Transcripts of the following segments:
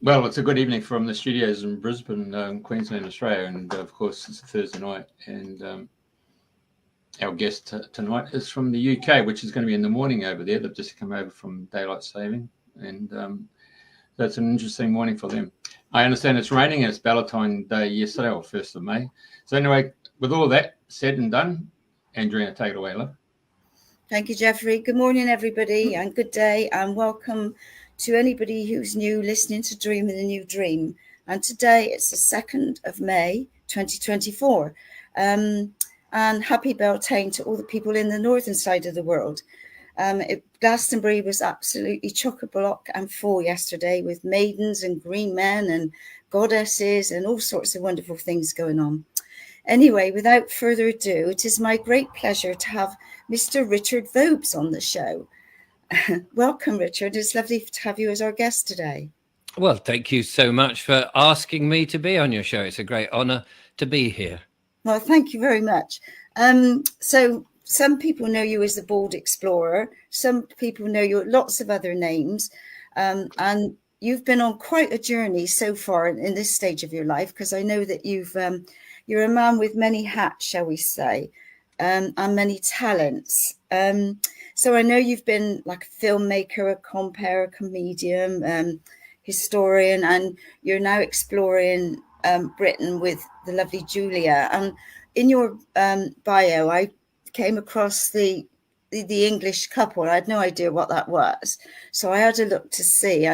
Well, it's a good evening from the studios in Brisbane, Queensland, Australia, and of course it's a Thursday night. And our guest tonight is from the UK, which is going to be in the morning over there. They've just come over from daylight saving, and that's an interesting morning for them. I understand it's raining, and it's Valentine's Day yesterday, or 1st of May. So anyway, with all that said and done, Andrena, take it away, love. Thank you, Jeffrey. Good morning, everybody, and good day, and welcome to anybody who's new listening to Dreaming a New Dream. And today it's the 2nd of May, 2024. And happy Beltane to all the people in the northern side of the world. Glastonbury was absolutely chock-a-block and full yesterday with maidens and green men and goddesses and all sorts of wonderful things going on. Anyway, without further ado, it is my great pleasure to have Mr. Richard Vobes on the show. Welcome, Richard. It's lovely to have you as our guest today. Well, thank you so much for asking me to be on your show. It's a great honour to be here. Well, thank you very much. So some people know you as the Bald Explorer. Some people know you lots of other names. And you've been on quite a journey so far in this stage of your life, because I know that you're a man with many hats, shall we say, and many talents. So I know you've been like a filmmaker, a compere, a comedian, historian, and you're now exploring Britain with the lovely Julia. And in your bio, I came across the English couple. I had no idea what that was. So I had a look to see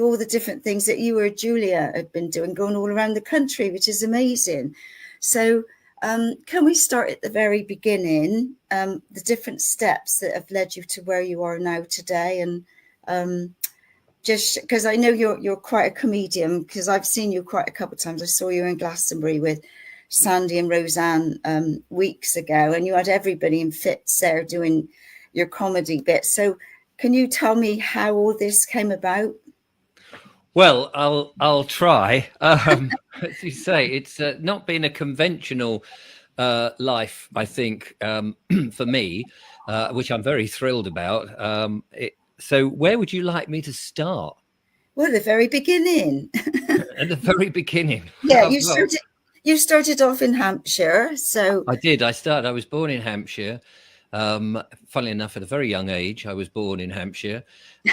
all the different things that you or Julia had been doing, going all around the country, which is amazing. So can we start at the very beginning, the different steps that have led you to where you are now today? And just because I know you're quite a comedian, because I've seen you quite a couple of times. I saw you in Glastonbury with Sandy and Roseanne weeks ago, and you had everybody in fits there doing your comedy bit. So can you tell me how all this came about? Well, I'll try. As you say, it's not been a conventional life, I think, for me, which I'm very thrilled about. So where would you like me to start? Well, the very beginning. At the very beginning. Yeah, you started off in Hampshire. So I did. I was born in Hampshire. Funnily enough, at a very young age, I was born in Hampshire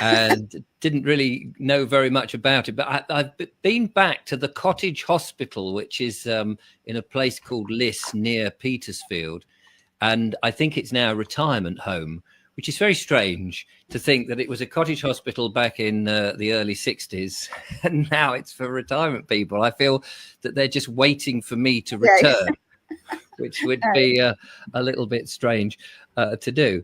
and didn't really know very much about it. But I've been back to the cottage hospital, which is in a place called Liss near Petersfield. And I think it's now a retirement home, which is very strange to think that it was a cottage hospital back in the early 60s. And now it's for retirement people. I feel that they're just waiting for me to return. Yeah. Which would be a little bit strange to do.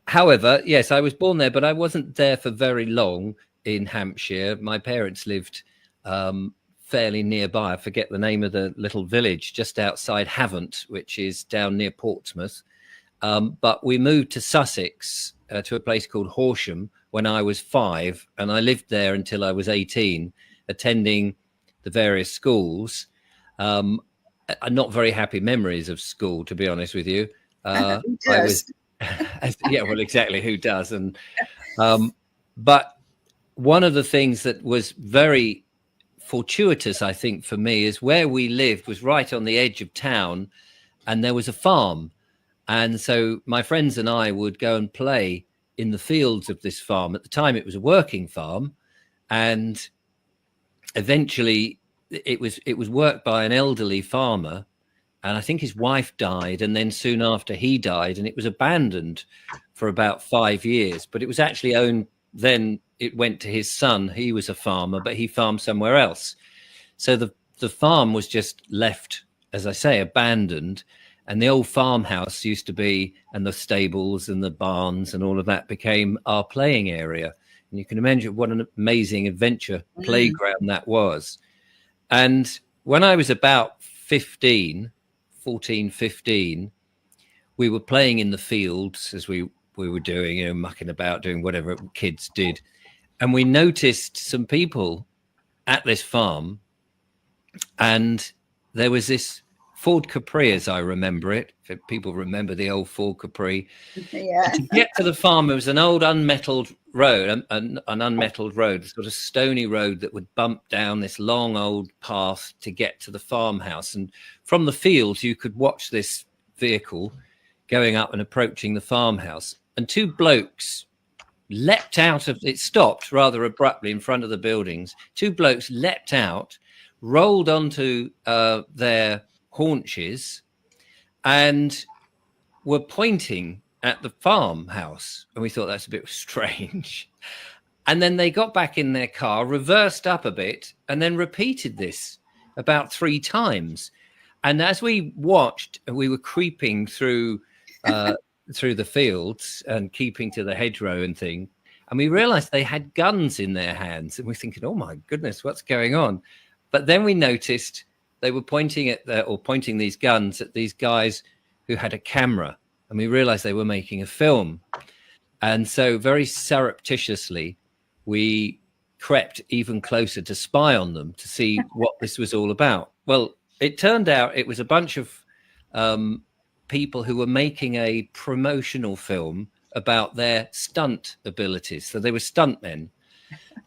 However, yes, I was born there, but I wasn't there for very long in Hampshire. My parents lived fairly nearby. I forget the name of the little village just outside Havant, which is down near Portsmouth. But we moved to Sussex, to a place called Horsham when I was 5, and I lived there until I was 18, attending the various schools. Not very happy memories of school, to be honest with you. I was, yeah, well, exactly. Who does? And but one of the things that was very fortuitous, I think, for me, is where we lived was right on the edge of town, and there was a farm, and so my friends and I would go and play in the fields of this farm. At the time, it was a working farm, and eventually it was worked by an elderly farmer, and I think his wife died, and then soon after he died, and it was abandoned for about 5 years. But it was actually owned, then it went to his son. He was a farmer, but he farmed somewhere else. So the farm was just left, as I say, abandoned, and the old farmhouse used to be, and the stables and the barns and all of that became our playing area. And you can imagine what an amazing adventure playground that was. And when I was about 15, we were playing in the fields, as we were doing, mucking about, doing whatever kids did. And we noticed some people at this farm, and there was this Ford Capri, as I remember it. If people remember the old Ford Capri. Yeah. To get to the farm, it was an old unmetalled road, an unmetalled road, sort of stony road that would bump down this long old path to get to the farmhouse. And from the fields, you could watch this vehicle going up and approaching the farmhouse. And two blokes leapt out of it, stopped rather abruptly in front of the buildings. Two blokes leapt out, rolled onto their haunches, and were pointing at the farmhouse. And we thought that's a bit strange. And then they got back in their car, reversed up a bit, and then repeated this about 3 times. And as we watched, we were creeping through the fields and keeping to the hedgerow and thing. And we realized they had guns in their hands. And we're thinking, oh my goodness, what's going on? But then we noticed they were pointing these guns at these guys who had a camera. And we realized they were making a film. And so very surreptitiously, we crept even closer to spy on them to see what this was all about. Well, it turned out it was a bunch of people who were making a promotional film about their stunt abilities. So they were stuntmen.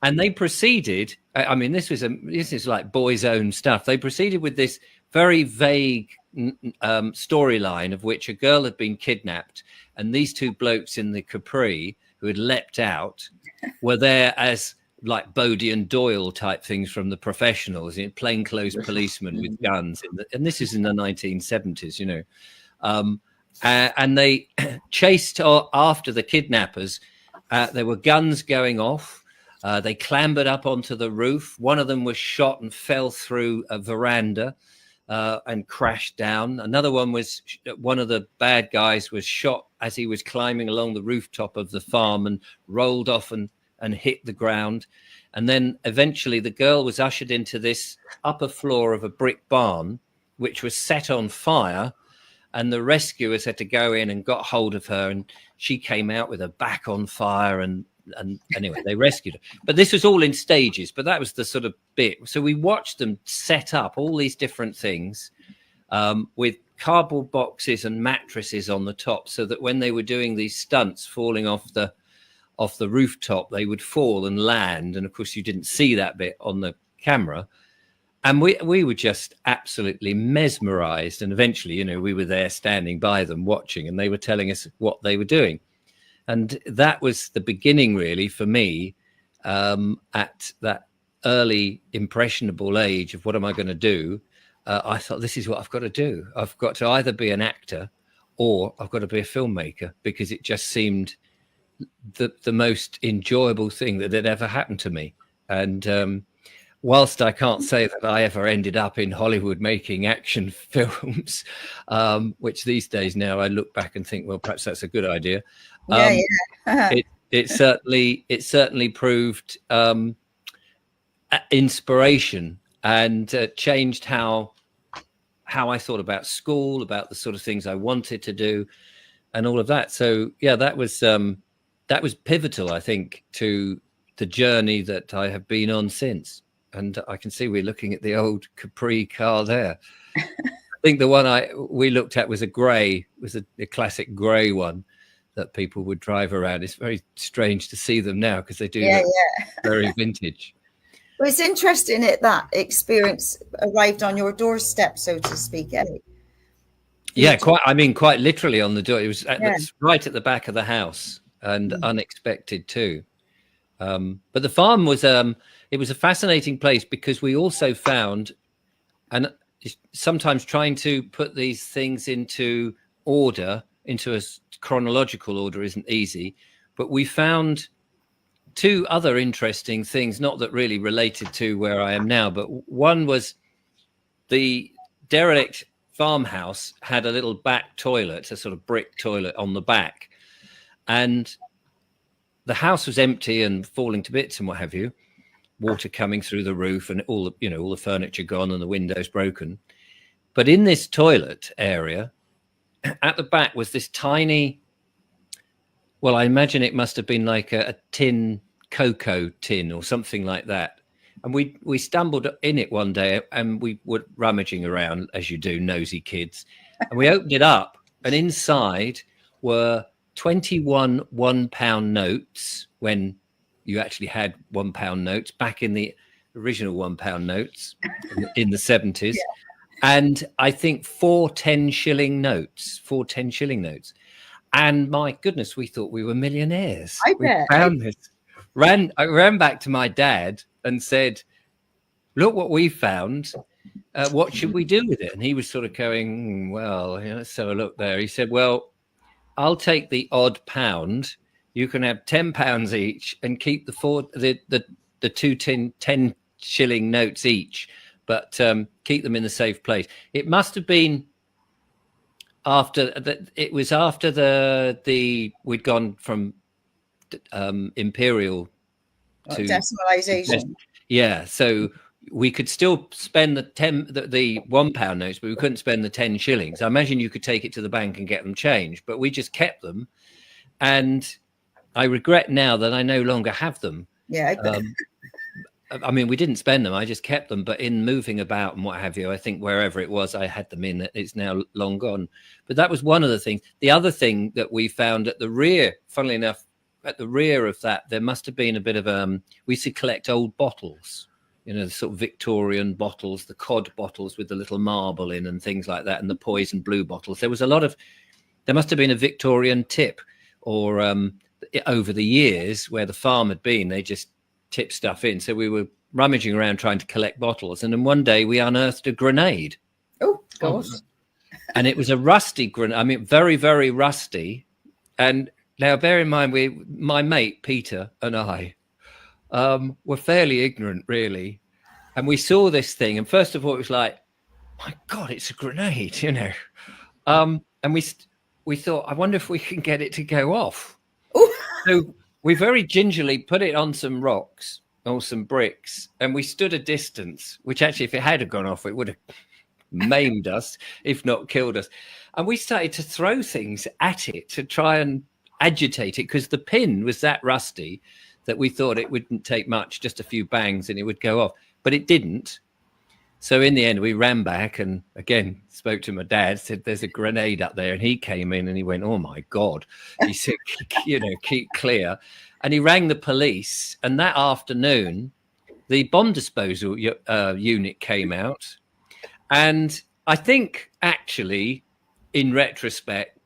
And they proceeded, I mean, this is like boys' own stuff. They proceeded with this very vague storyline of which a girl had been kidnapped, and these two blokes in the Capri who had leapt out were there as like Bodie and Doyle type things from The Professionals, plainclothes policemen with guns. And this is in the 1970s, you know. And they chased after the kidnappers. There were guns going off. They clambered up onto the roof. One of them was shot and fell through a veranda and crashed down. Another one one of the bad guys was shot as he was climbing along the rooftop of the farm and rolled off and hit the ground. And then eventually the girl was ushered into this upper floor of a brick barn, which was set on fire. And the rescuers had to go in and got hold of her. And she came out with her back on fire. And anyway, they rescued her. But this was all in stages. But that was the sort of bit. So we watched them set up all these different things with cardboard boxes and mattresses on the top, so that when they were doing these stunts, falling off the rooftop, they would fall and land. And of course, you didn't see that bit on the camera. And we were just absolutely mesmerized. And eventually, you know, we were there standing by them watching, and they were telling us what they were doing. And that was the beginning, really, for me, at that early impressionable age of what am I going to do? I thought, this is what I've got to do. I've got to either be an actor or I've got to be a filmmaker, because it just seemed the most enjoyable thing that had ever happened to me. And whilst I can't say that I ever ended up in Hollywood making action films, which these days now I look back and think, well, perhaps that's a good idea. It certainly proved inspiration, and changed how I thought about school, about the sort of things I wanted to do, and all of that. So yeah, that was pivotal, I think, to the journey that I have been on since. And I can see we're looking at the old Capri car there. I think the one we looked at was a classic grey one that people would drive around. It's very strange to see them now, because they do look very vintage. Well, it's interesting that experience arrived on your doorstep, so to speak. Yeah, quite literally on the door. It was right at the back of the house, and unexpected too. But the farm was it was a fascinating place, because we also found, and sometimes trying to put these things into order, into a chronological order, isn't easy. But we found 2 other interesting things, not that really related to where I am now, but one was the derelict farmhouse had a little back toilet, a sort of brick toilet on the back, and the house was empty and falling to bits and what have you, water coming through the roof and all the furniture gone and the windows broken. But in this toilet area at the back was this tiny, well, I imagine it must have been like a tin, cocoa tin or something like that. And we stumbled in it one day, and we were rummaging around, as you do, nosy kids. And we opened it up, and inside were 21 £1 notes, when you actually had £1 notes back in the original £1 notes in the 70s. And I think 4 10-shilling notes, And my goodness, we thought we were millionaires. We found this. I ran back to my dad and said, look what we found. What should we do with it? And he was sort of going, well, let's have a look there. He said, well, I'll take the odd pound. You can have £10 each and keep the 2 10-shilling notes each, but keep them in the safe place. It must have been after that. It was after we'd gone from imperial to decimalisation. Yeah, so we could still spend the £1 notes, but we couldn't spend the 10 shillings. I imagine you could take it to the bank and get them changed, but we just kept them. And I regret now that I no longer have them. Yeah. I mean, we didn't spend them. I just kept them. But in moving about and what have you, I think wherever it was, I had them in. It's now long gone. But that was one of the things. The other thing that we found at the rear, funnily enough, at the rear of that, there must have been a bit of we used to collect old bottles, the sort of Victorian bottles, the cod bottles with the little marble in and things like that, and the poison blue bottles. There must have been a Victorian tip, or over the years where the farm had been, they just tipped stuff in. So we were rummaging around trying to collect bottles, and then one day we unearthed a grenade. Oh, gosh. And it was a rusty grenade. I mean, very, very rusty. And now bear in mind, my mate Peter and I were fairly ignorant, really. And we saw this thing, and first of all, it was like, my God, it's a grenade, And we thought, I wonder if we can get it to go off. Ooh. So we very gingerly put it on some rocks or some bricks, and we stood a distance, which actually, if it had gone off, it would have maimed us, if not killed us. And we started to throw things at it to try and agitate it, because the pin was that rusty that we thought it wouldn't take much, just a few bangs and it would go off. But it didn't. So in the end, we ran back and again spoke to my dad, said, there's a grenade up there. And he came in and he went, oh, my God. He said, keep clear. And he rang the police. And that afternoon, the bomb disposal unit came out. And I think actually, in retrospect,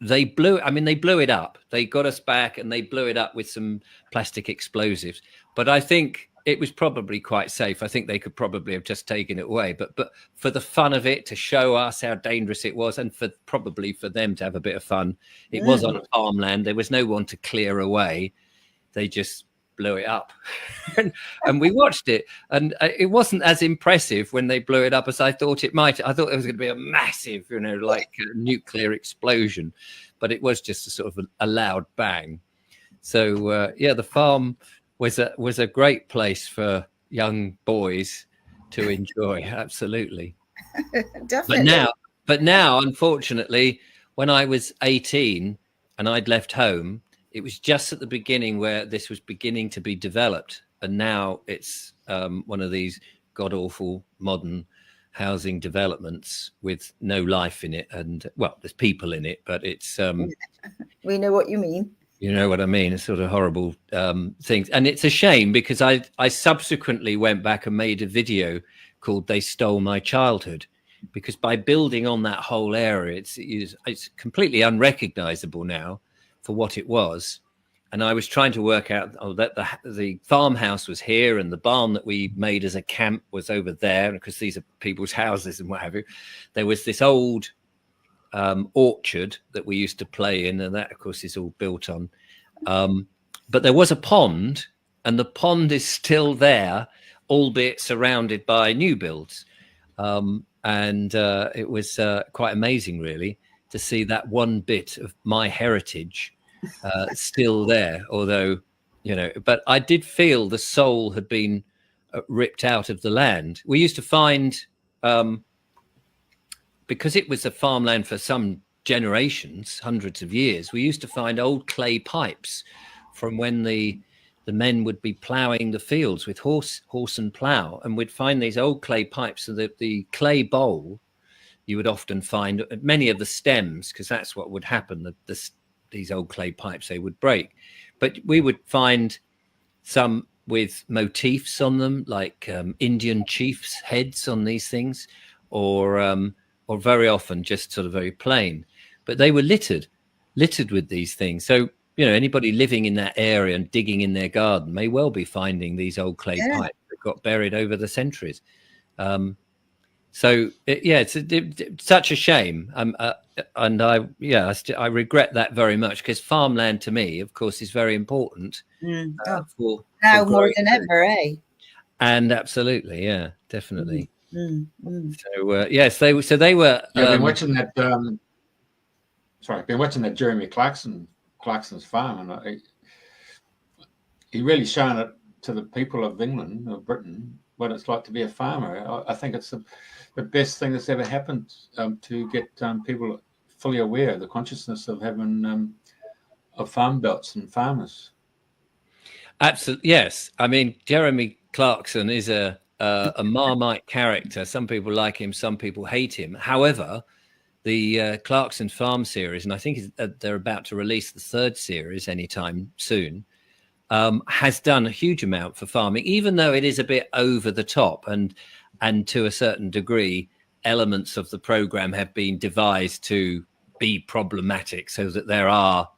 they blew it up. They got us back and they blew it up with some plastic explosives. But I think it was probably quite safe. I think they could probably have just taken it away. But for the fun of it, to show us how dangerous it was, and probably for them to have a bit of fun, it was on farmland. There was no one to clear away. They just blew it up. and we watched it. And it wasn't as impressive when they blew it up as I thought it might. I thought it was going to be a massive, like a nuclear explosion. But it was just a sort of a loud bang. So, the farm was a great place for young boys to enjoy. Absolutely. Definitely. But now, unfortunately, when I was 18 and I'd left home, it was just at the beginning where this was beginning to be developed. And now it's one of these god-awful modern housing developments with no life in it. And, well, there's people in it, but it's... we know what you mean. You know what I mean? It's sort of horrible things. And it's a shame, because I subsequently went back and made a video called They Stole My Childhood, because by building on that whole area, it's completely unrecognizable now for what it was. And I was trying to work out that the farmhouse was here and the barn that we made as a camp was over there, because these are people's houses and what have you. There was this old orchard that we used to play in, and that of course is all built on, but there was a pond, and the pond is still there, albeit surrounded by new builds, and it was quite amazing really to see that one bit of my heritage still there, although but I did feel the soul had been ripped out of the land. We used to find because it was a farmland for some generations, hundreds of years, we used to find old clay pipes from when the men would be ploughing the fields with horse and plough, and we'd find these old clay pipes. So that the clay bowl, you would often find many of the stems, because that's what would happen. these old clay pipes they would break. But we would find some with motifs on them, like Indian chiefs' heads on these things, or very often just sort of very plain. But they were littered with these things. So, you know, anybody living in that area and digging in their garden may well be finding these old clay pipes that got buried over the centuries. It's such a shame. And I regret that very much, because farmland to me, of course, is very important. For now more than ever, eh? And absolutely, yeah, definitely. So yes, they were. I've been watching that. I've been watching that Jeremy Clarkson's farm, and he really shown it to the people of England, of Britain, what it's like to be a farmer. I think it's the best thing that's ever happened to get people fully aware of the consciousness of having of farm belts and farmers. Absolutely, yes. I mean, Jeremy Clarkson is a Marmite character. Some people like him, some people hate him. However, the Clarkson Farm series, and I think they're about to release the third series anytime soon, has done a huge amount for farming, even though it is a bit over the top, and to a certain degree, elements of the program have been devised to be problematic, so that there are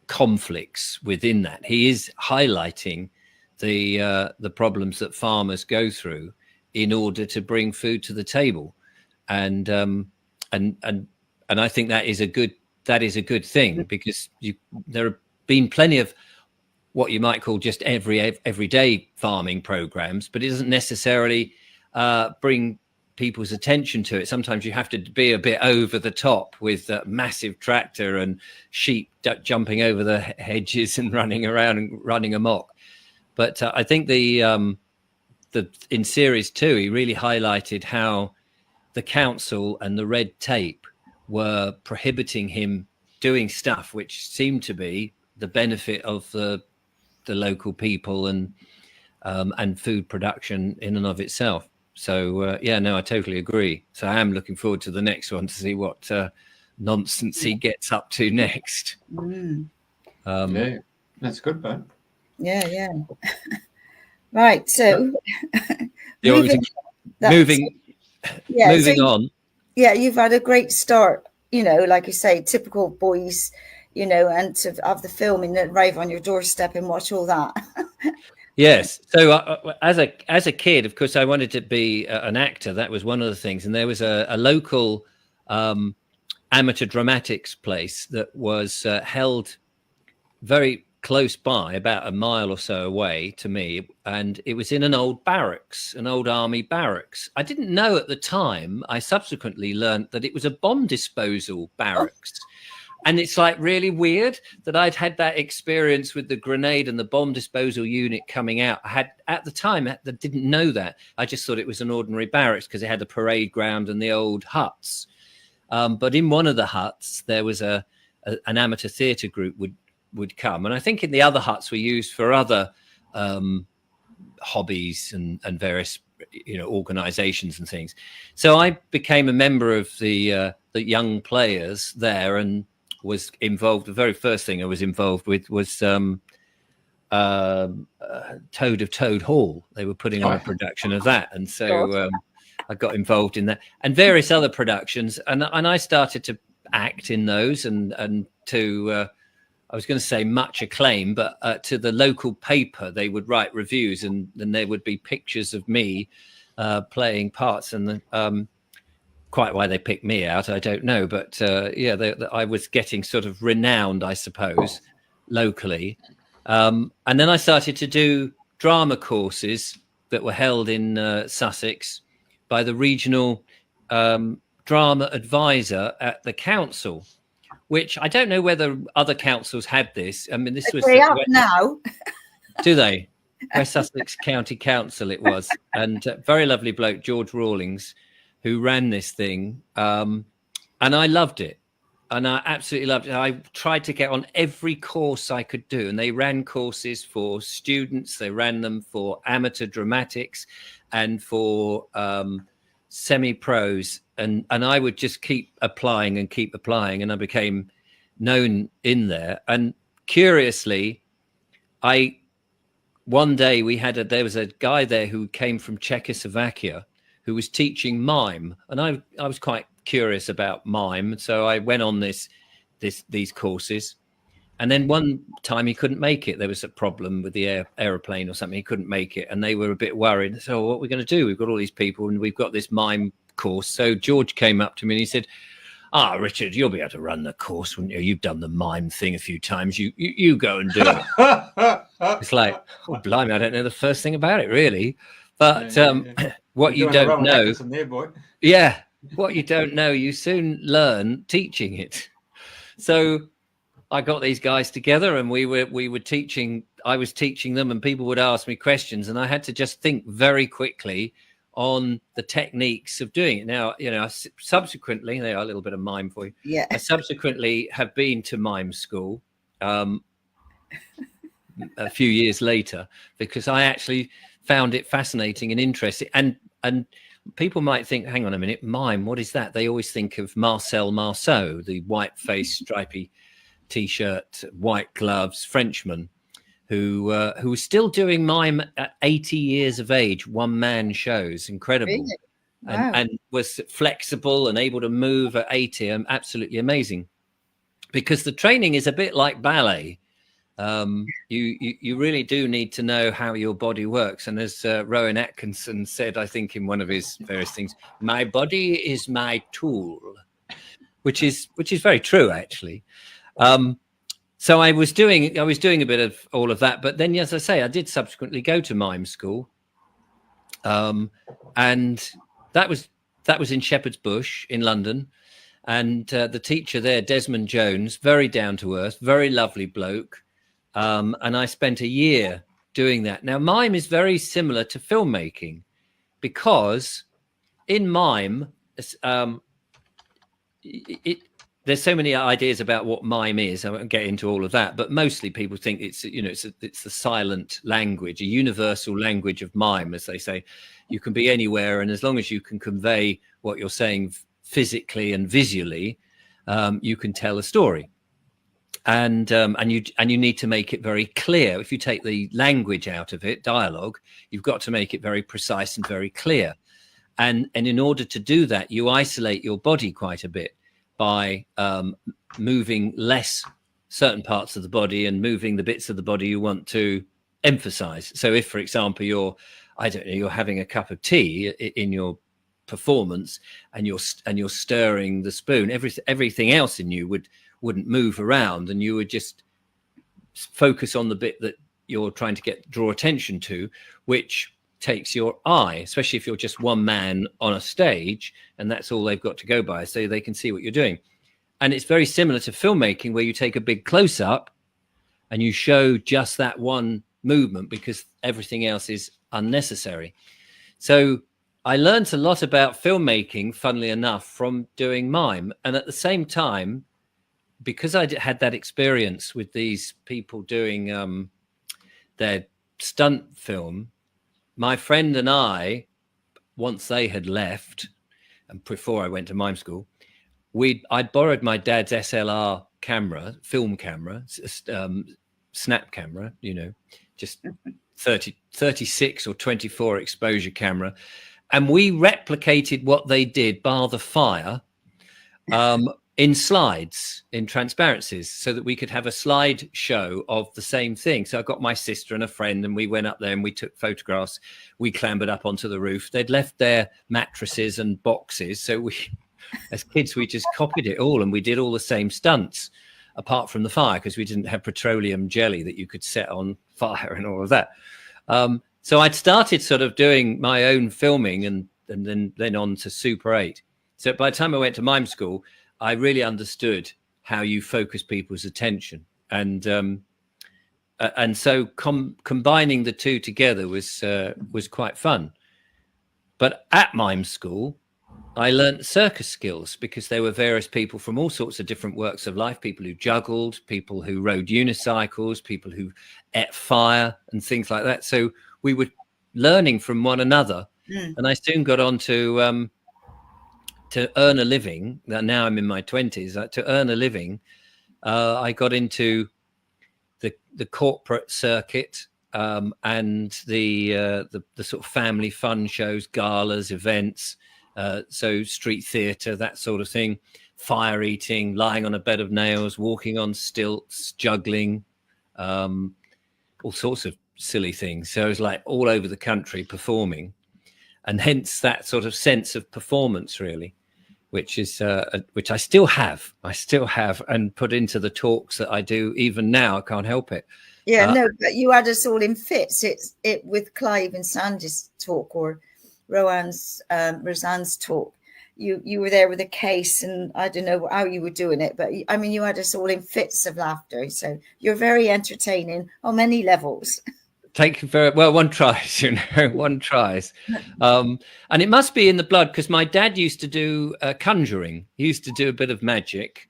conflicts within that. He is highlighting the problems that farmers go through in order to bring food to the table, and I think that is a good thing, because there have been plenty of what you might call just everyday farming programs, but it doesn't necessarily bring people's attention to it. Sometimes you have to be a bit over the top with a massive tractor and sheep jumping over the hedges and running around and running amok. But I think in series 2, he really highlighted how the council and the red tape were prohibiting him doing stuff which seemed to be the benefit of the local people and food production in and of itself. So I totally agree. So I am looking forward to the next one to see what nonsense he gets up to next. Yeah, that's good, bud. Yeah. Right. So moving on. Yeah, you've had a great start. You know, like you say, typical boys. You know, and to have the film and arrive on your doorstep and watch all that. Yes. So as a kid, of course, I wanted to be an actor. That was one of the things. And there was a local amateur dramatics place that was held very close by, about a mile or so away to me. And it was in an old barracks, an old army barracks. I didn't know at the time. I subsequently learned that it was a bomb disposal barracks. And it's like really weird that I'd had that experience with the grenade and the bomb disposal unit coming out. I had at the time I didn't know that. I just thought it was an ordinary barracks because it had the parade ground and the old huts. But in one of the huts, there was an amateur theatre group would come. And I think in the other huts were used for other hobbies and various organizations and things. So I became a member of the young players there and was involved. The very first thing I was involved with was Toad of Toad Hall. They were putting on a production of that, and so I got involved in that and various other productions. And I started to act in those, and to I was going to say much acclaim, but to the local paper they would write reviews, and then there would be pictures of me playing parts, and quite why they picked me out, I don't know, but I was getting sort of renowned, I suppose, locally. And then I started to do drama courses that were held in Sussex by the regional drama advisor at the council, which I don't know whether other councils had this. I mean, this was now. Do they? West Sussex County Council it was, and very lovely bloke, George Rawlings, who ran this thing, and I loved it, and I absolutely loved it. I tried to get on every course I could do, and they ran courses for students, they ran them for amateur dramatics, and for semi-pros, and I would just keep applying, and I became known in there. And curiously, one day there was a guy there who came from Czechoslovakia who was teaching mime, and I was quite curious about mime, so I went on these courses. And then one time he couldn't make it. There was a problem with the aeroplane or something. He couldn't make it, and they were a bit worried. So what are we going to do? We've got all these people, and we've got this mime course. So George came up to me and he said, Richard, you'll be able to run the course, wouldn't you? You've done the mime thing a few times. You go and do it. It's like, oh, blimey, I don't know the first thing about it, really. But what you don't know, what you don't know, you soon learn teaching it. So I got these guys together, and we were teaching. I was teaching them, and people would ask me questions, and I had to just think very quickly on the techniques of doing it. Now, subsequently, there are a little bit of mime for you. Yeah. I subsequently have been to mime school a few years later, because I actually found it fascinating and interesting. And people might think, hang on a minute, mime, what is that? They always think of Marcel Marceau, the white face, stripy T-shirt, white gloves Frenchman, who was still doing mime at 80 years of age, one-man shows. Incredible. Really? Wow. And was flexible and able to move at 80. Absolutely amazing. Because the training is a bit like ballet. You really do need to know how your body works. And as Rowan Atkinson said, I think in one of his various things, my body is my tool, which is very true, actually. So I was doing a bit of all of that, but then, as I say, I did subsequently go to mime school, and that was in Shepherd's Bush in London, and the teacher there, Desmond Jones, very down to earth, very lovely bloke, and I spent a year doing that. Now, mime is very similar to filmmaking, because in mime, there's so many ideas about what mime is. I won't get into all of that, but mostly people think it's the silent language, a universal language of mime, as they say. You can be anywhere, and as long as you can convey what you're saying physically and visually, you can tell a story. And you need to make it very clear. If you take the language out of it, dialogue, you've got to make it very precise and very clear. And in order to do that, you isolate your body quite a bit by moving less certain parts of the body and moving the bits of the body you want to emphasize. So if, for example, you're having a cup of tea in your performance, and you're stirring the spoon, everything else in you wouldn't move around, and you would just focus on the bit that you're trying to draw attention to, which takes your eye, especially if you're just one man on a stage and that's all they've got to go by, so they can see what you're doing. And it's very similar to filmmaking, where you take a big close-up and you show just that one movement because everything else is unnecessary. So I learned a lot about filmmaking, funnily enough, from doing mime. And at the same time, because I had that experience with these people doing their stunt film, my friend and I, once they had left, and before I went to mime school, I borrowed my dad's SLR camera, film camera, snap camera, just 36 or 24 exposure camera. And we replicated what they did, bar the fire, in slides, in transparencies, so that we could have a slide show of the same thing. So I got my sister and a friend, and we went up there and we took photographs. We clambered up onto the roof. They'd left their mattresses and boxes. So we, as kids, we just copied it all, and we did all the same stunts, apart from the fire, because we didn't have petroleum jelly that you could set on fire and all of that. So I'd started sort of doing my own filming, and then on to Super 8. So by the time I went to mime school, I really understood how you focus people's attention, and so combining the two together was quite fun. But at mime school, I learned circus skills, because there were various people from all sorts of different walks of life, people who juggled, people who rode unicycles, people who ate fire and things like that. So we were learning from one another, and I soon got on to earn a living. Now I'm in my 20s, to earn a living I got into the corporate circuit, and the sort of family fun shows, galas, events, so street theatre, that sort of thing, fire eating, lying on a bed of nails, walking on stilts, juggling, all sorts of silly things. So I was like all over the country performing, and hence that sort of sense of performance, really, which is which I still have, and put into the talks that I do even now. I can't help it. Yeah, no, but you had us all in fits. It with Clive and Sandy's talk, or Roseanne's talk. You were there with a case, and I don't know how you were doing it, but I mean, you had us all in fits of laughter. So you're very entertaining on many levels. Thank you very well. One tries, one tries. And it must be in the blood, because my dad used to do conjuring. He used to do a bit of magic.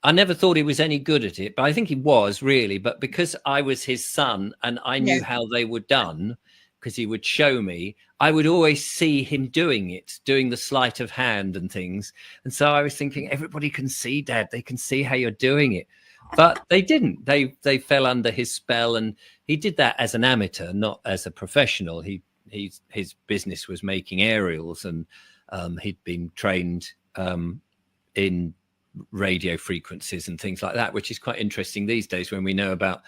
I never thought he was any good at it, but I think he was, really. But because I was his son and I knew how they were done, because he would show me, I would always see him doing it, doing the sleight of hand and things. And so I was thinking, everybody can see, Dad. They can see how you're doing it. But they didn't. They fell under his spell, and he did that as an amateur, not as a professional. His business was making aerials, and he'd been trained in radio frequencies and things like that, which is quite interesting these days when we know about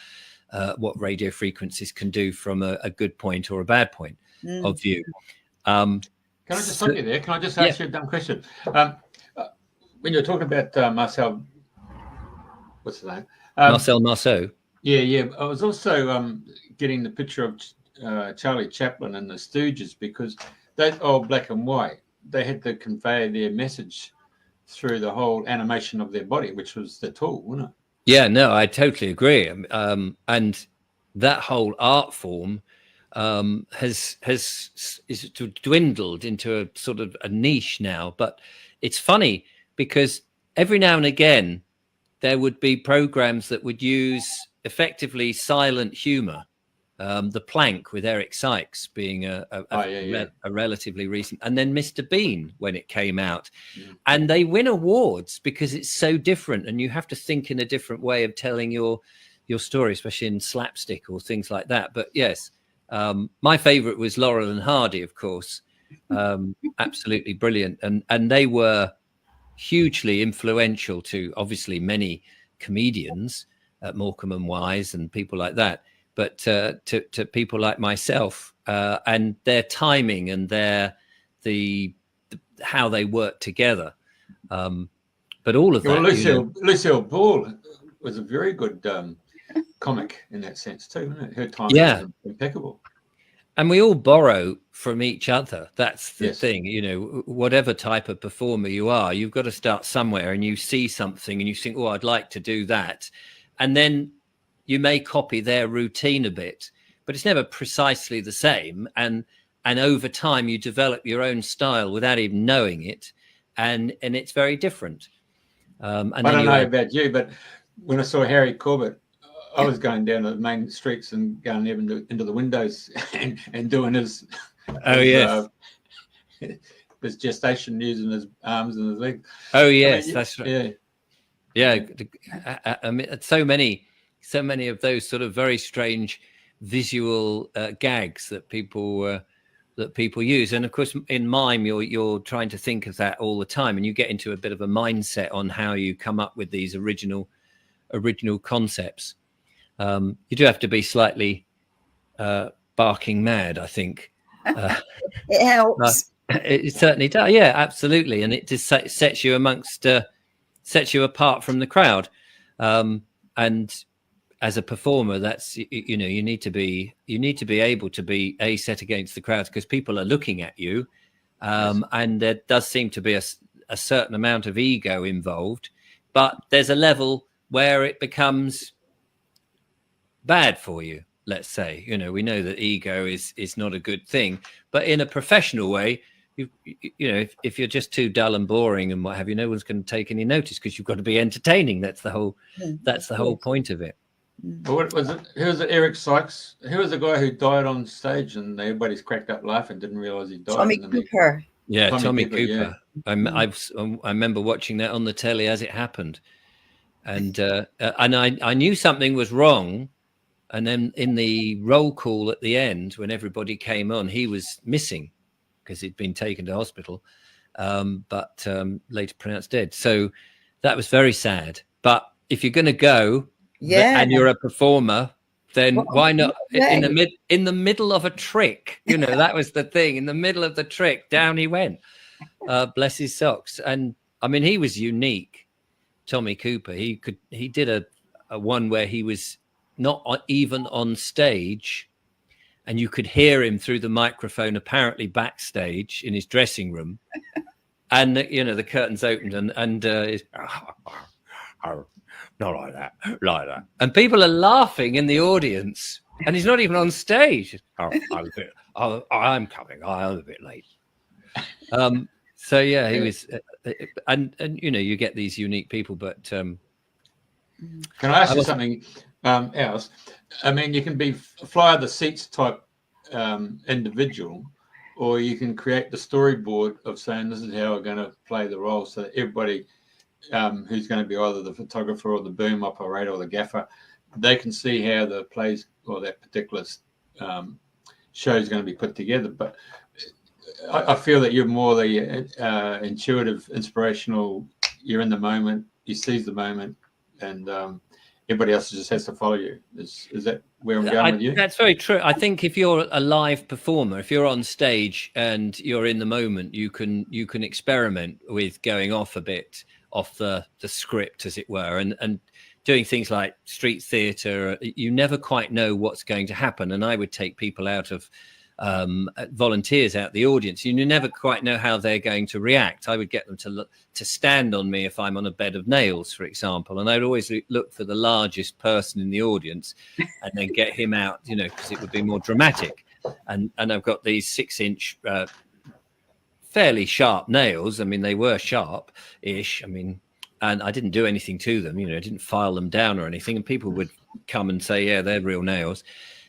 what radio frequencies can do from a good point or a bad point of view. Can I just stop you there? Can I just ask you a dumb question? When you're talking about Marcel, what's the name? Marcel Marceau. Yeah. I was also getting the picture of Charlie Chaplin and the Stooges, because they all black and white. They had to convey their message through the whole animation of their body, which was the tool, wasn't it? Yeah, no, I totally agree. And that whole art form has dwindled into a sort of a niche now. But it's funny, because every now and again there would be programs that would use effectively silent humor. The Plank with Eric Sykes being a relatively recent, and then Mr. Bean when it came out. And they win awards because it's so different, and you have to think in a different way of telling your story, especially in slapstick or things like that. But yes, my favorite was Laurel and Hardy, of course. Absolutely brilliant, and they were hugely influential to obviously many comedians, Morecambe and Wise and people like that, but to people like myself, and their timing and the how they work together. But all of that. Lucille Ball was a very good comic in that sense too, wasn't it? Her timing was impeccable. And we all borrow from each other. That's the thing, whatever type of performer you are, you've got to start somewhere, and you see something and you think, oh, I'd like to do that. And then you may copy their routine a bit, but it's never precisely the same. And over time you develop your own style without even knowing it. And it's very different. And I don't know about you, but when I saw Harry Corbett, I was going down the main streets and going even into the windows and doing his his gestation, using his arms and his legs. Oh yes, that's right. Yeah. I mean, so many of those sort of very strange visual gags that people use, and of course in mime you're trying to think of that all the time, and you get into a bit of a mindset on how you come up with these original concepts. You do have to be slightly barking mad, I think. It helps. It certainly does. Yeah, absolutely, and it just sets you apart from the crowd. And as a performer, that's you need to be able to be set against the crowd, because people are looking at you, and there does seem to be a certain amount of ego involved, but there's a level where it becomes bad for you. Let's say, we know that ego is not a good thing, but in a professional way, if you're just too dull and boring and what have you, no one's going to take any notice, because you've got to be entertaining. That's the whole point of it. Well, what was it? Who was it? Eric Sykes. Who was the guy who died on stage and everybody's cracked up laughing, didn't realize he died? Tommy Cooper. Tommy Cooper. Yeah. I remember watching that on the telly as it happened. and I knew something was wrong. And then in the roll call at the end, when everybody came on, he was missing because he'd been taken to hospital, but later pronounced dead. So that was very sad. But if you're going to go, and you're a performer, then why not in the middle of a trick? You know, that was the thing. In the middle of the trick, down he went. Bless his socks. And I mean, he was unique. Tommy Cooper. He did a one where he was not even on stage, and you could hear him through the microphone, apparently backstage in his dressing room. And you know, the curtains opened, and not like that, and people are laughing in the audience, and he's not even on stage. I'm coming. I'm a bit late. So yeah, he was, and you know, you get these unique people. But can I ask you something else? I mean, you can be fly the seats type individual, or you can create the storyboard of saying this is how we're going to play the role, so that everybody who's going to be either the photographer or the boom operator or the gaffer, they can see how the plays or that particular show is going to be put together. But I feel that you're more the intuitive, inspirational. You're in the moment. You seize the moment, and everybody else just has to follow you. Is that where I'm going with you? That's very true. I think if you're a live performer, if you're on stage and you're in the moment, you can experiment with going off a bit off the script, as it were, and doing things like street theatre. You never quite know what's going to happen. And I would take people out of volunteers out the audience. You never quite know how they're going to react. I would get them to stand on me if I'm on a bed of nails, for example, and I'd always look for the largest person in the audience and then get him out, you know, because it would be more dramatic. And I've got these 6-inch fairly sharp nails. I mean, they were sharp-ish. I mean, and I didn't do anything to them, you know, I didn't file them down or anything, and people would come and say, yeah, they're real nails.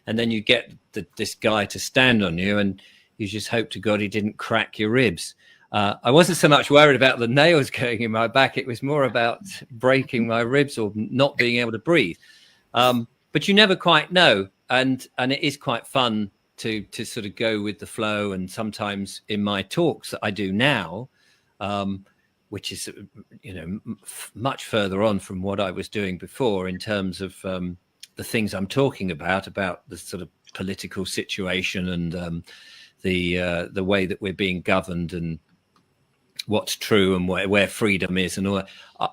And then you get this guy to stand on you, and you just hope to God he didn't crack your ribs. I wasn't so much worried about the nails going in my back. It was more about breaking my ribs or not being able to breathe. But you never quite know. And it is quite fun to sort of go with the flow. And sometimes in my talks that I do now, which is, you know, much further on from what I was doing before in terms of the things I'm talking about the sort of political situation and the way that we're being governed and what's true and where freedom is and all that.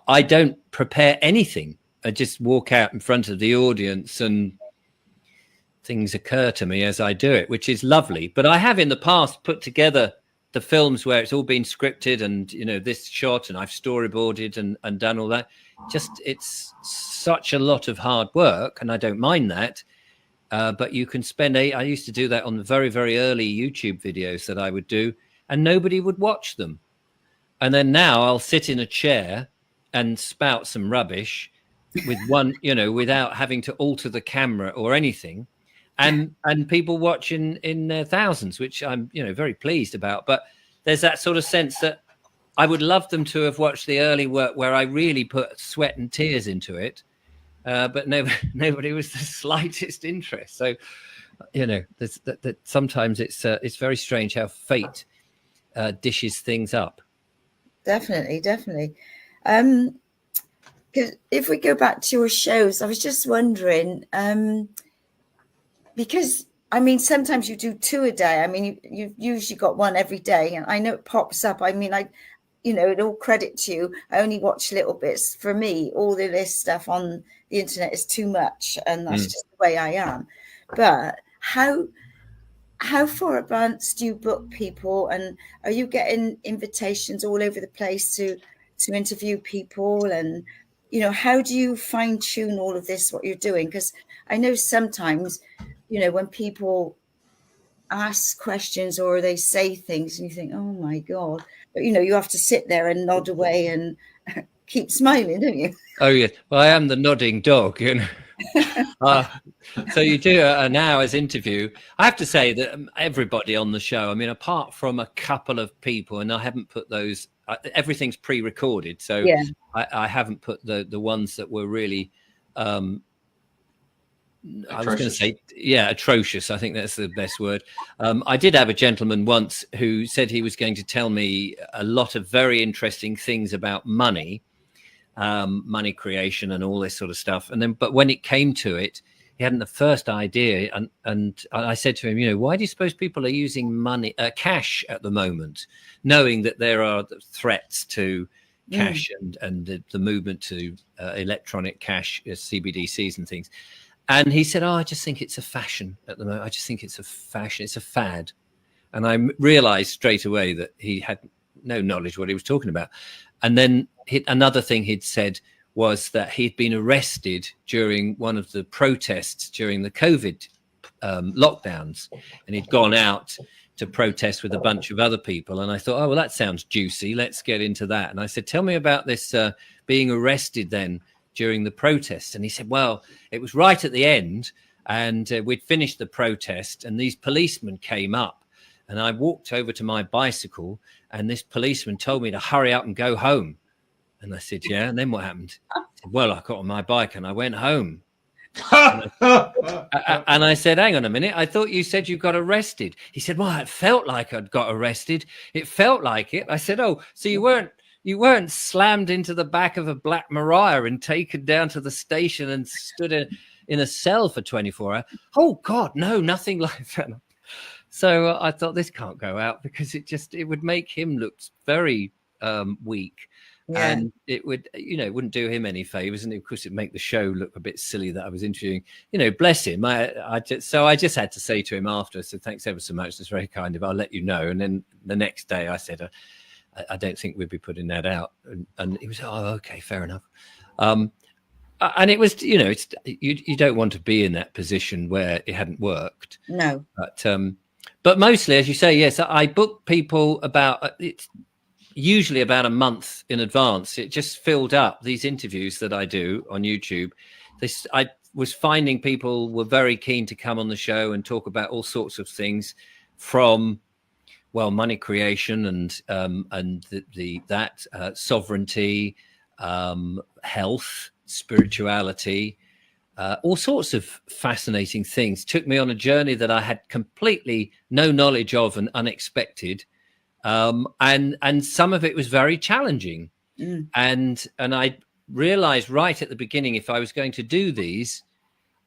I don't prepare anything. I just walk out in front of the audience and things occur to me as I do it, which is lovely. But I have in the past put together the films where it's all been scripted and, you know, this shot, and I've storyboarded and done all that. Just, it's such a lot of hard work, and I don't mind that. But you can spend I used to do that on the very, very early YouTube videos that I would do, and nobody would watch them. And then now I'll sit in a chair and spout some rubbish with one, you know, without having to alter the camera or anything. And people watch in their thousands, which I'm, you know, very pleased about. But there's that sort of sense that I would love them to have watched the early work where I really put sweat and tears into it. But nobody was the slightest interest. So, you know, that sometimes it's very strange how fate dishes things up. Definitely. Because if we go back to your shows, I was just wondering, because I mean, sometimes you do 2 a day. I mean, you've usually got one every day, and I know it pops up. I mean, you know, all credit to you. I only watch little bits. For me, all of this stuff on the internet is too much, and that's just the way I am. But how far advanced do you book people, and are you getting invitations all over the place to interview people? And, you know, how do you fine tune all of this, what you're doing? Because I know sometimes, you know, when people ask questions or they say things and you think, oh my God, but, you know, you have to sit there and nod away and keep smiling, don't you? Oh, yeah. Well, I am the nodding dog, you know. So you do an hour's interview. I have to say that everybody on the show, I mean, apart from a couple of people, and I haven't put those everything's pre-recorded, so Yeah. I haven't put the ones that were really I was going to say, atrocious. I think that's the best word. I did have a gentleman once who said he was going to tell me a lot of very interesting things about money, money creation and all this sort of stuff. And then, but when it came to it, he hadn't the first idea. And I said to him, you know, why do you suppose people are using money, cash at the moment, knowing that there are threats to cash and the movement to electronic cash, CBDCs and things. And he said, I just think it's a fashion at the moment. I just think it's a fashion. It's a fad. And I realized straight away that he had no knowledge what he was talking about. And then another thing he'd said was that he'd been arrested during one of the protests during the COVID lockdowns. And he'd gone out to protest with a bunch of other people. And I thought, oh, well, that sounds juicy. Let's get into that. And I said, tell me about this being arrested then during the protest. And he said, well, it was right at the end, and we'd finished the protest, and these policemen came up, and I walked over to my bicycle, and this policeman told me to hurry up and go home. And I said, yeah. And then what happened? He said, well, I got on my bike and I went home. And I said, hang on a minute, I thought you said you got arrested. He said, well, it felt like I'd got arrested. It felt like it. I said, oh, so you weren't slammed into the back of a Black Mariah and taken down to the station and stood in a cell for 24 hours. Oh, God, no, nothing like that. So I thought this can't go out because it would make him look very weak. Yeah. And it would, you know, it wouldn't do him any favors. And of course, it'd make the show look a bit silly that I was interviewing, you know, bless him. So I just had to say to him after, so thanks ever so much. That's very kind of, I'll let you know. And then the next day I said, I don't think we'd be putting that out. And he was, oh, okay, fair enough. And it was, you know, you don't want to be in that position where it hadn't worked. No. But mostly, as you say, yes, I book people it's usually about a month in advance. It just filled up these interviews that I do on YouTube. I was finding people were very keen to come on the show and talk about all sorts of things from, well, money creation and sovereignty, health, spirituality, all sorts of fascinating things. Took me on a journey that I had completely no knowledge of and unexpected. And some of it was very challenging. And I realized right at the beginning, if I was going to do these,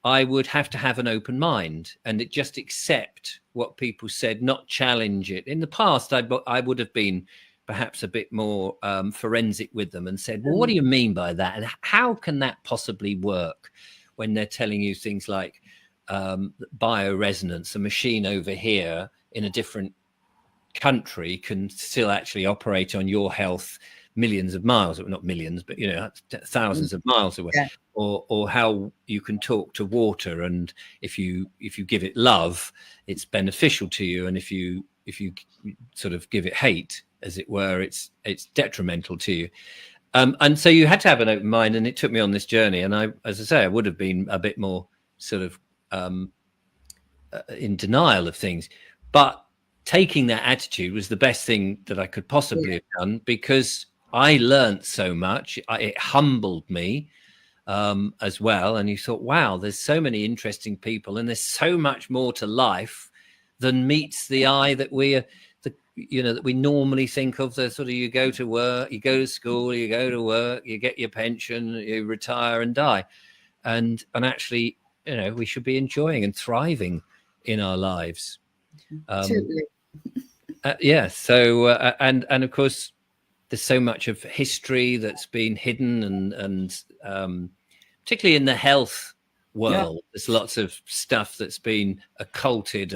I would have to have an open mind and just accept what people said, not challenge it. In the past, I would have been perhaps a bit more forensic with them and said, well, what do you mean by that? And how can that possibly work when they're telling you things like bioresonance, a machine over here in a different country can still actually operate on your health millions of miles, not millions, but, you know, thousands of miles away. Yeah. Or how you can talk to water, and if you give it love, it's beneficial to you, and if you sort of give it hate, as it were, it's detrimental to you. And so you had to have an open mind, and it took me on this journey. And as I say, I would have been a bit more sort of in denial of things, but taking that attitude was the best thing that I could possibly have done, because I learned so much. It humbled me as well. And you thought, wow, there's so many interesting people, and there's so much more to life than meets the eye that that we normally think of. The sort of, you go to work, you go to school, you go to work, you get your pension, you retire and die. And actually, you know, we should be enjoying and thriving in our lives. Yeah. So, and of course, there's so much of history that's been hidden, and particularly in the health world, there's lots of stuff that's been occulted,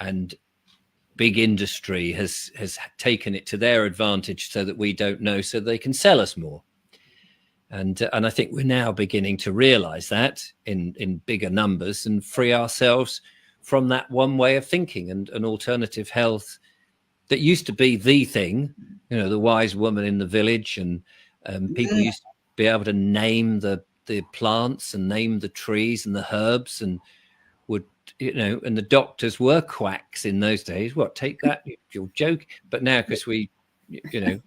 and big industry has taken it to their advantage so that we don't know, so they can sell us more. And I think we're now beginning to realize that in bigger numbers, and free ourselves from that one way of thinking, and an alternative health that used to be the thing, you know, the wise woman in the village, and people used to be able to name the plants and name the trees and the herbs, and would, you know, and the doctors were quacks in those days. What, take that, you're joking. But now, because we, you know,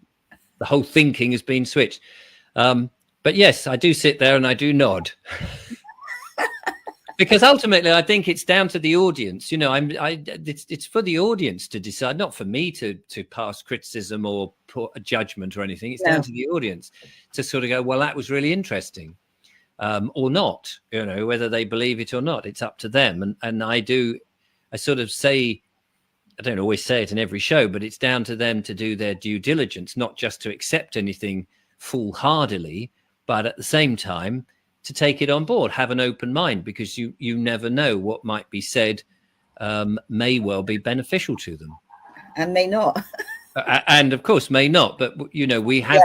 the whole thinking has been switched. But yes, I do sit there and I do nod. Because ultimately, I think it's down to the audience. You know, it's for the audience to decide, not for me to pass criticism or put a judgment or anything. It's down to the audience to sort of go, well, that was really interesting, or not. You know, whether they believe it or not, it's up to them. And I sort of say, I don't always say it in every show, but it's down to them to do their due diligence, not just to accept anything foolhardily, but at the same time to take it on board, have an open mind, because you never know what might be said may well be beneficial to them. And may not. And of course may not. But, you know, we have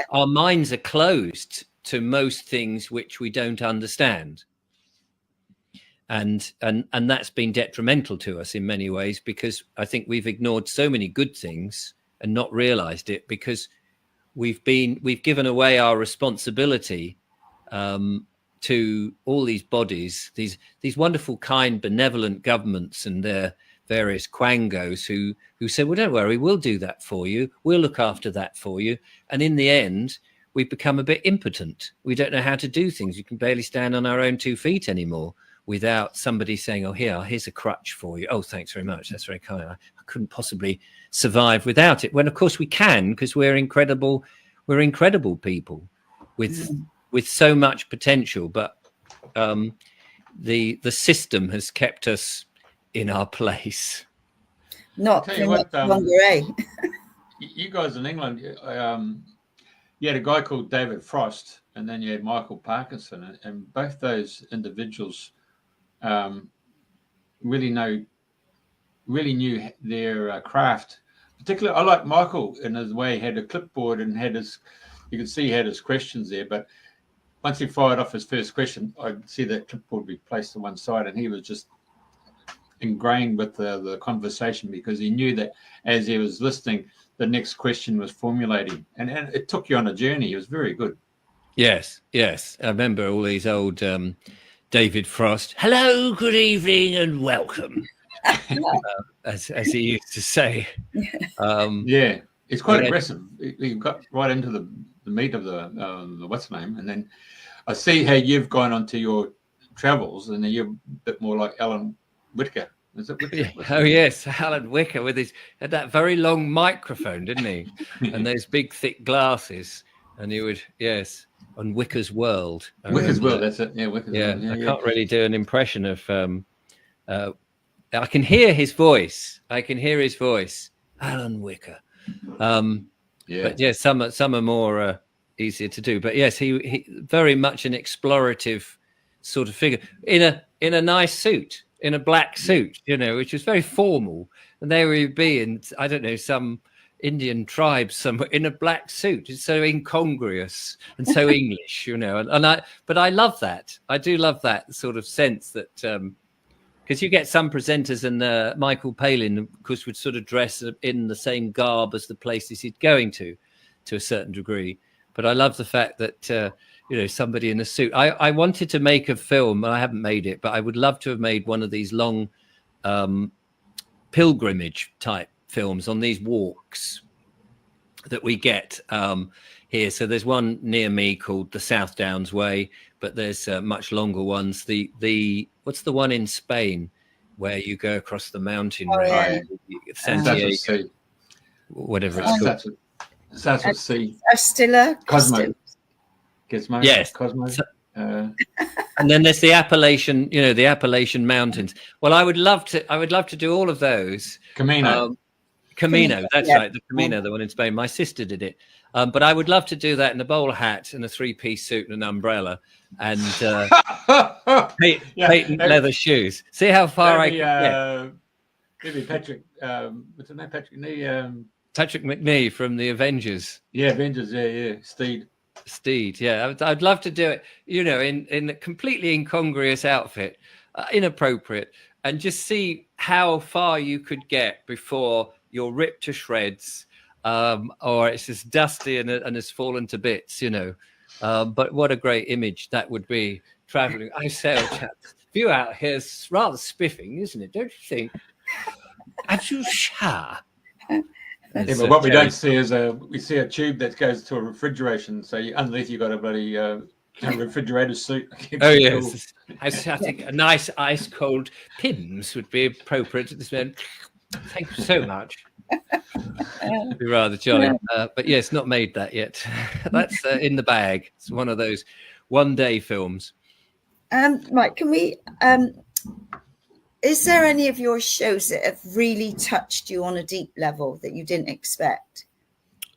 our minds are closed to most things which we don't understand. And that's been detrimental to us in many ways, because I think we've ignored so many good things and not realized it, because we've given away our responsibility to all these bodies, these wonderful, kind, benevolent governments and their various quangos who say, well, don't worry, we'll do that for you, we'll look after that for you. And in the end, we've become a bit impotent. We don't know how to do things. You can barely stand on our own 2 feet anymore without somebody saying, oh, here's a crutch for you. Oh, thanks very much. That's very kind. I couldn't possibly survive without it. When of course we can, because we're incredible people with so much potential, but the system has kept us in our place. Not for much longer, eh? You guys in England, you had a guy called David Frost, and then you had Michael Parkinson, and both those individuals really knew their craft. Particularly, I like Michael in his way. He had a clipboard and you could see he had his questions there, but once he fired off his first question, I could see that clipboard be placed to one side, and he was just ingrained with the conversation, because he knew that as he was listening, the next question was formulating, and it took you on a journey. It was very good. Yes. I remember all these old David Frost, hello, good evening, and welcome, as he used to say. It's quite aggressive. He got right into the meat of the what's the name, and then I see how you've gone onto your travels, and then you're a bit more like Alan Whitaker. Is it Whitaker? Oh yes, Alan Whitaker had that very long microphone, didn't he? And those big thick glasses, and he would on Wicker's World. Wicker's World, that's it. Yeah, Wicker's World. I can't really do an impression of. I can hear his voice. Alan Whicker. But yes, some are more easier to do. But yes, he very much an explorative sort of figure in a nice suit, in a black suit, you know, which was very formal. And there he'd be in, I don't know, some Indian tribe somewhere in a black suit. It's so incongruous and so English, you know. But I love that. I do love that sort of sense that because you get some presenters, and Michael Palin, of course, would sort of dress in the same garb as the places he'd going to a certain degree. But I love the fact that, you know, somebody in a suit. I wanted to make a film, and I haven't made it, but I would love to have made one of these long pilgrimage type films on these walks that we get here. So there's one near me called the South Downs Way, but there's much longer ones. The what's the one in Spain where you go across the mountain range? Santiago, whatever it's called. South Sea. Astilla. Cosmo. Gizmo. Yes. Cosmo. And then there's the Appalachian, you know, the Appalachian Mountains. Well, I would love to do all of those. Camino, that's right. The Camino, the one in Spain. My sister did it. But I would love to do that in a bowler hat and a 3-piece suit and an umbrella and patent leather shoes. See how far I can get. Maybe Patrick, what's his name? Patrick Nee. Patrick McNee from the Avengers. Yeah, Avengers. Yeah. Steed. Yeah, I'd love to do it. You know, in a completely incongruous outfit, inappropriate, and just see how far you could get before you're ripped to shreds, or it's just dusty and has fallen to bits. You know, but what a great image that would be traveling. I say, old chap, view out here is rather spiffing, isn't it? Don't you think? Have you shower? Yeah, but what we don't see is we see a tube that goes to a refrigeration. So underneath you've got a bloody refrigerator suit. Oh yes, I think a nice ice cold Pimm's would be appropriate at this moment. Thank you so much. It'd be rather jolly, but yes, not made that yet. That's in the bag. It's one of those one-day films. Right, can we? Is there any of your shows that have really touched you on a deep level that you didn't expect?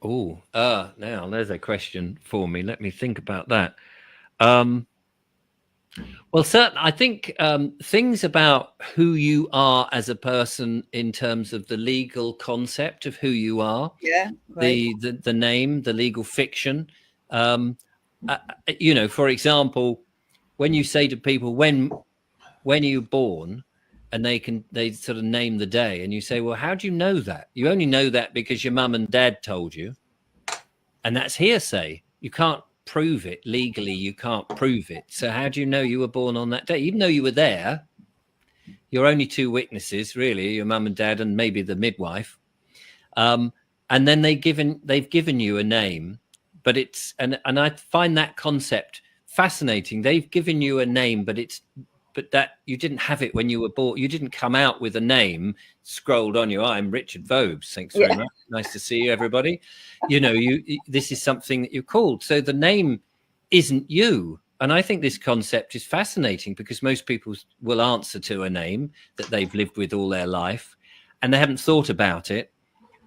Oh, now there's a question for me. Let me think about that. Well, certainly, I think things about who you are as a person in terms of the legal concept of who you are, right. the name, the legal fiction. You know, for example, when you say to people, when are you born? And they sort of name the day, and you say, well, how do you know that? You only know that because your mum and dad told you, and that's hearsay. You can't prove it legally. You can't prove it. So how do you know you were born on that day? Even though you were there, you're only two witnesses, really, your mum and dad, and maybe the midwife. And then they've given you a name, but it's and I find that concept fascinating. They've given you a name, but that you didn't have it when you were born. You didn't come out with a name scrolled on you. I'm Richard Vobes. Thanks very much. Nice to see you, everybody. You know, this is something that you're called. So the name isn't you. And I think this concept is fascinating because most people will answer to a name that they've lived with all their life and they haven't thought about it.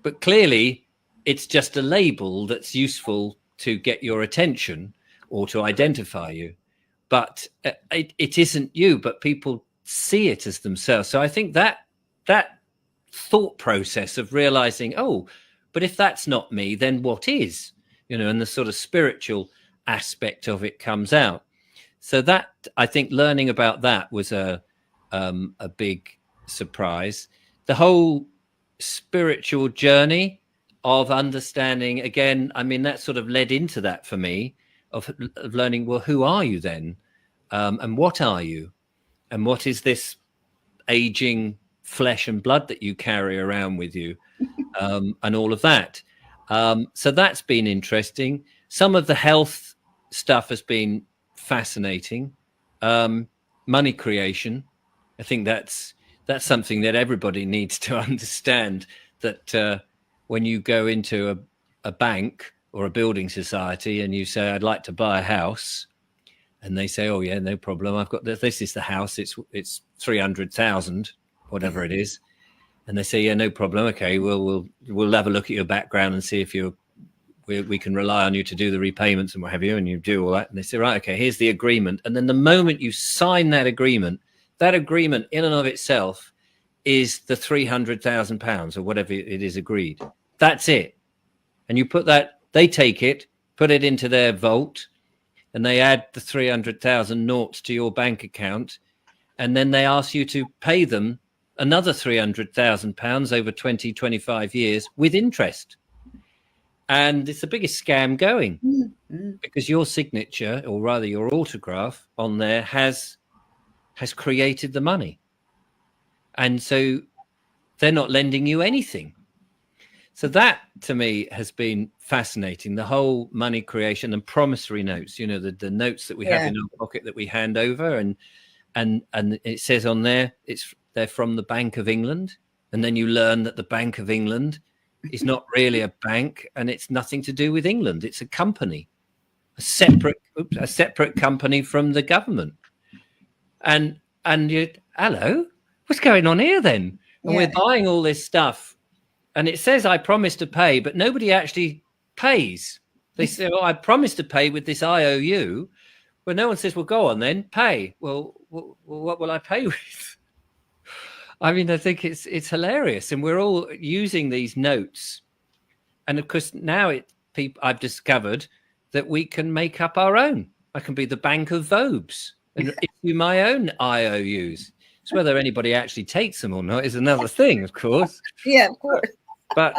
But clearly it's just a label that's useful to get your attention or to identify you. But it isn't you, but people see it as themselves. So I think that thought process of realizing, oh, but if that's not me, then what is? You know, and the sort of spiritual aspect of it comes out. So that, I think, learning about that was a big surprise. The whole spiritual journey of understanding, again, I mean, that sort of led into that for me, of learning, well, who are you then? And what are you? And what is this aging flesh and blood that you carry around with you? And all of that. So that's been interesting. Some of the health stuff has been fascinating. Money creation. I think that's something that everybody needs to understand, that when you go into a bank or a building society and you say, I'd like to buy a house, and they say, oh yeah, no problem, I've got this is the house, it's 300,000, whatever it is. And they say, yeah, no problem, okay, we'll have a look at your background and see if we can rely on you to do the repayments and what have you, and you do all that. And they say, right, okay, here's the agreement. And then the moment you sign that agreement in and of itself is the £300,000 or whatever it is agreed. That's it. And you put that, they take it, put it into their vault, and they add the 300,000 noughts to your bank account, and then they ask you to pay them another £300,000 over 20, 25 years with interest. And it's the biggest scam going, because your signature, or rather your autograph on there, has created the money. And so they're not lending you anything. So that, to me, has been fascinating. The whole money creation and promissory notes, you know, the notes that we have in our pocket that we hand over, and it says on there, they're from the Bank of England. And then you learn that the Bank of England is not really a bank, and it's nothing to do with England. It's a company, a separate company from the government. And you, hello, what's going on here then? And we're buying all this stuff. And it says, I promise to pay, but nobody actually pays. They say, oh, I promise to pay with this IOU. But no one says, well, go on then, pay. Well, what will I pay with? I mean, I think it's hilarious. And we're all using these notes. And of course, now I've discovered that we can make up our own. I can be the Bank of Vobes and issue my own IOUs. So whether anybody actually takes them or not is another thing, of course. Yeah, of course. But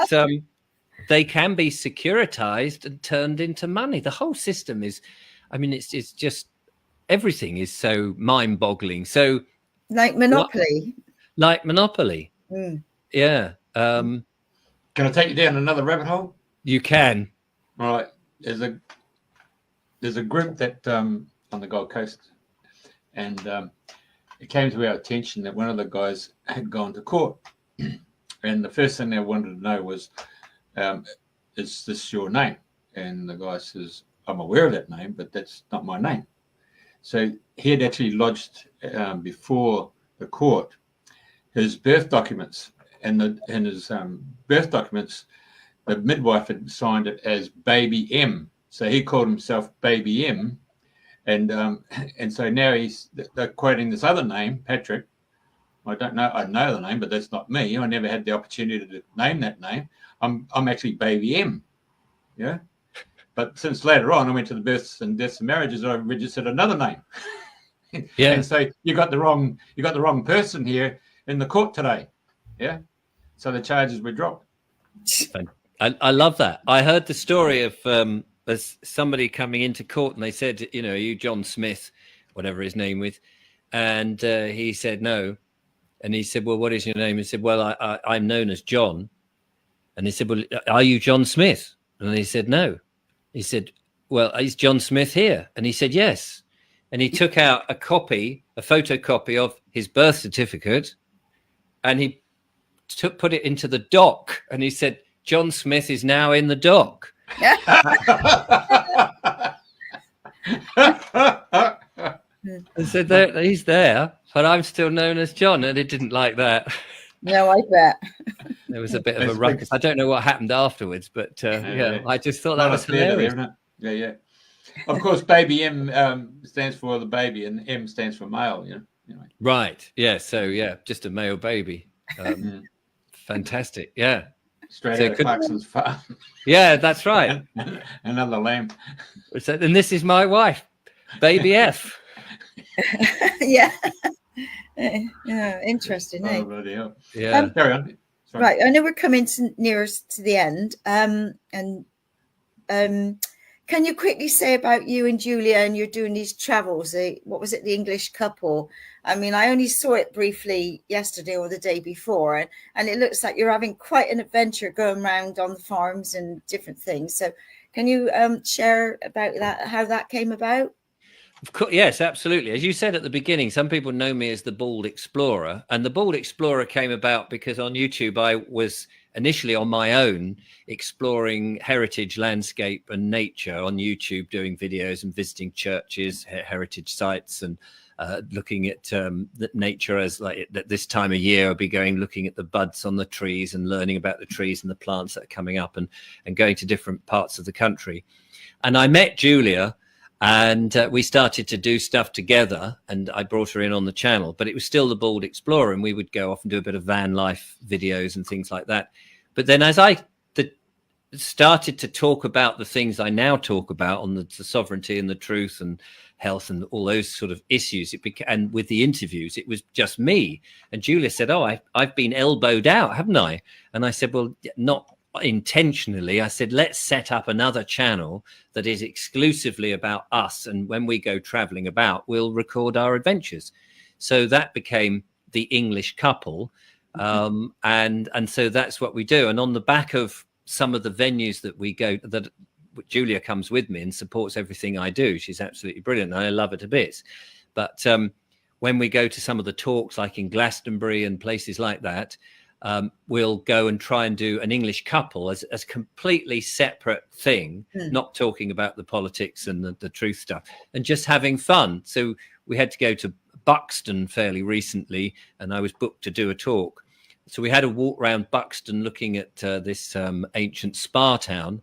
they can be securitized and turned into money. The whole system is, I mean, it's just, everything is so mind-boggling. So like Monopoly. Like Monopoly. Yeah. Can I take you down another rabbit hole? You can. All right. There's a group that on the Gold Coast, and it came to our attention that one of the guys had gone to court, and the first thing they wanted to know was, is this your name? And the guy says, I'm aware of that name, but that's not my name. So he had actually lodged before the court his birth documents, and in his birth documents, the midwife had signed it as Baby M. So he called himself Baby M, and so now they're quoting this other name, Patrick. I don't know. I know the name, but that's not me. I never had the opportunity to name that name. I'm actually Baby M. Yeah. But since later on, I went to the births and deaths and marriages, I registered another name. Yeah. And so you got the wrong person here in the court today. Yeah. So the charges were dropped. I love that. I heard the story of somebody coming into court, and they said, you know, are you John Smith, whatever his name was? And he said no. And he said, well, what is your name? He said, well, I'm known as John. And he said, well, are you John Smith? And he said, no. He said, well, is John Smith here? And he said, yes. And he took out a photocopy of his birth certificate, and he put it into the dock. And he said, John Smith is now in the dock. And said, he's there, but I'm still known as John. And he didn't like that. No, I bet. There was a bit of a ruckus. I don't know what happened afterwards, but I just thought that was hilarious. There, yeah. Of course, Baby M stands for the baby, and M stands for male. You know. Right. Yeah. So just a male baby. Fantastic. Yeah. Straight out of Clarkson's farm. Yeah, that's right. Another lamb. And this is my wife, Baby F. Yeah. Yeah, interesting. Oh, bloody hell. Yeah. Carry on. Sorry. Right, I know we're coming nearest to the end. Can you quickly say about you and Julia, and you're doing these travels? What was it, the English couple? I mean, I only saw it briefly yesterday or the day before, and it looks like you're having quite an adventure going around on the farms and different things. So can you share about that, how that came about? Of course, yes, absolutely. As you said at the beginning, some people know me as the Bald Explorer, and the Bald Explorer came about because on YouTube I was initially on my own exploring heritage, landscape and nature on YouTube, doing videos and visiting churches, heritage sites, and looking at nature as like at this time of year. I'll be looking at the buds on the trees and learning about the trees and the plants that are coming up, and going to different parts of the country. And I met Julia, and we started to do stuff together, and I brought her in on the channel, but it was still the Bald Explorer, and we would go off and do a bit of van life videos and things like that. But then as I started to talk about the things I now talk about on the sovereignty and the truth and health and all those sort of issues, and with the interviews, it was just me. And Julia said, oh, I've been elbowed out, haven't I? And I said, well, not intentionally. I said, let's set up another channel that is exclusively about us, and when we go traveling about, we'll record our adventures. So that became the English couple, and so that's what we do. And on the back of some of the venues that we go, that Julia comes with me and supports everything I do. She's absolutely brilliant, and I love her to bits. But when we go to some of the talks, like in Glastonbury and places like that, we'll go and try and do an English couple as a completely separate thing, not talking about the politics and the truth stuff, and just having fun. So we had to go to Buxton fairly recently, and I was booked to do a talk. So we had a walk around Buxton looking at this ancient spa town,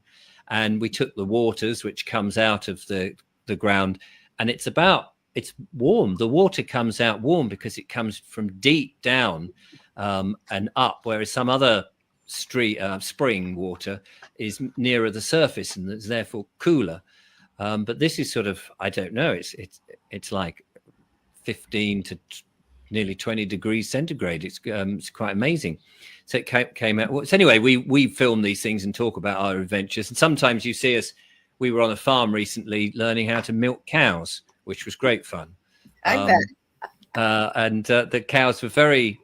and we took the waters, which comes out of the ground, and it's warm. The water comes out warm because it comes from deep down and up, whereas some other spring water is nearer the surface and is therefore cooler. But this is sort of, I don't know, it's like 15 to nearly 20 degrees centigrade. It's quite amazing. So it came out. So anyway, we film these things and talk about our adventures. And sometimes you see us. We were on a farm recently learning how to milk cows, which was great fun. I bet. And the cows were very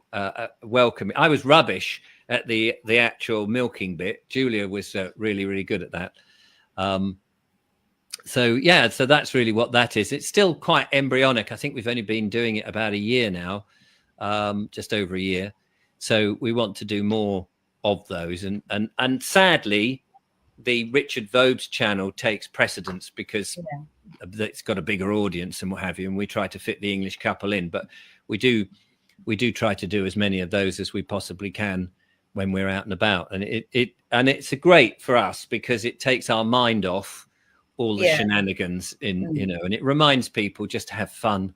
welcoming. I was rubbish at the actual milking bit. Julia was really, really good at that. So yeah, so that's really what that is. It's still quite embryonic. I think we've only been doing it about a year now, just over a year. So we want to do more of those. And sadly, the Richard Vobes channel takes precedence because it's got a bigger audience and what have you. And we try to fit the English couple in, but we do try to do as many of those as we possibly can when we're out and about. And it's a great for us because it takes our mind off all the shenanigans in, you know, and it reminds people just to have fun,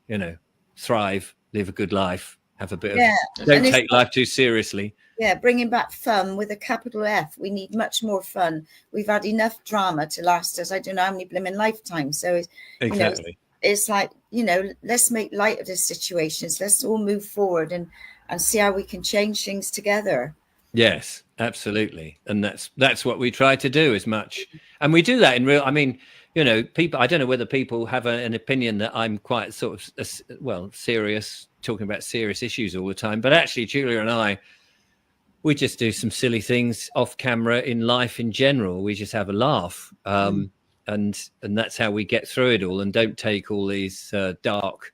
you know, thrive, live a good life, have a bit of, don't take life too seriously. Yeah, bringing back fun with a capital F. We need much more fun. We've had enough drama to last us, I don't know how many blooming lifetimes. So it's, exactly. You know, it's like, you know, let's make light of the situations. Let's all move forward and see how we can change things together. Yes, absolutely. And that's what we try to do as much. And we do that in real, I mean, you know, people, I don't know whether people have an opinion that I'm quite sort of, serious, talking about serious issues all the time. But actually, Julia and I, we just do some silly things off camera in life in general. We just have a laugh. And that's how we get through it all and don't take all these dark